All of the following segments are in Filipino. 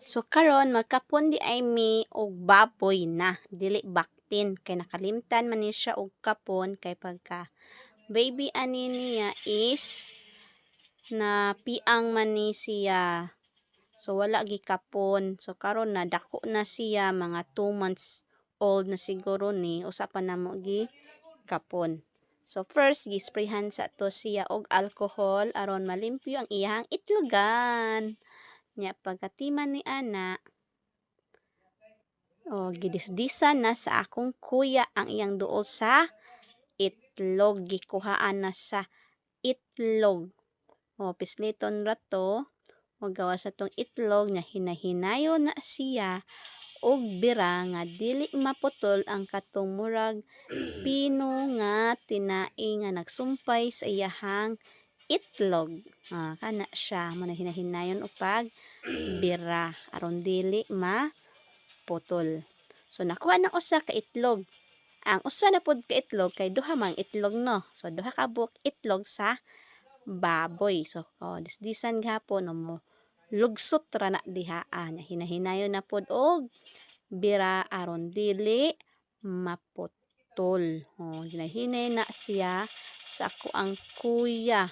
So karon magkapon di ay mi og baboy na dili baktin kay nakalimtan man ni siya og kapon kay pagka baby ani niya is na piang man ni siya. So wala gikapon. So karon na dako na siya mga 2 months old na siguro ni usa pa namo gi kapon. So first gisprayhan sa to siya og alcohol aron malimpyo ang iyang itlogan. Nya pagkatiman ni ana gidisdisan na sa akong kuya ang iyang duol sa itlog. Gikuhaan na sa itlog. Pisliton ra to. Gawa sa tong itlog nga hinahinayon na siya og bira nga dili maputol ang katong murag pino nga tinai nga nagsumpay sa iyahang itlog. Kana siya mo na hinahinayon upag bira aron dili maputol. So nakuha ng usa ka itlog. Ang usa na pud ka itlog kay duha mang itlog no. So duha ka buok itlog sa baboy. So disdisan gihapon mo lugsot ra na diha nya hinahinayon na pud og bira aron dili maputol. Hinahinay na siya sa ako ang kuya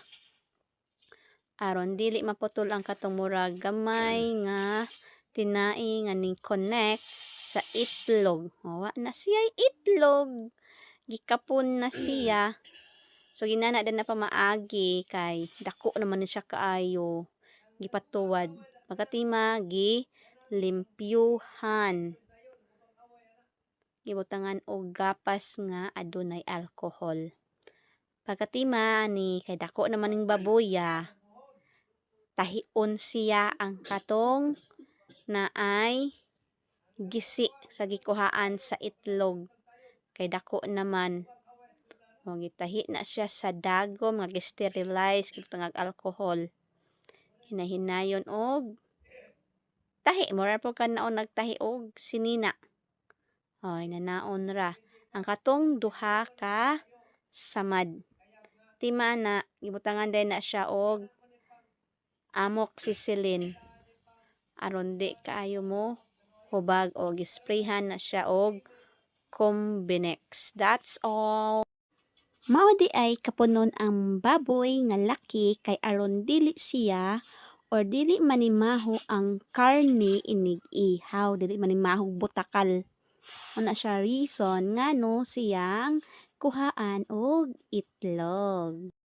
aron dili maputol ang katong murag gamay nga tinai nga ning connect sa itlog. Wa na siya itlog. Gikapon na siya. So ginana din na pamaagi kay dako naman ni siya kaayo. Gipatuwad. Pagkatima gi limpyuhan. Gibutangan og gapas nga adunay alcohol. Pagkatima ni kay dako naman ning baboya. Tahion siya ang katong naay gisi sa gikuhaan sa itlog. Kay dako naman gitahi na siya sa dagom nga gi-sterilize gibutang og alcohol. Hinahinayon og tahi mura po kanaon nagtahi og sinina. Nanaon ra ang katong duha ka samad. Tima na gibutangan din na siya og amoxicillin aron di kaayo mo hubag o gisprayhan na siya og Combinex. That's all. Mao di ay kapunon ang baboy nga laki kay aron dili siya or dili manimaho ang karne inig ihaw, dili manimaho butakal. Una siya reason ngano siyang kuhaan og itlog.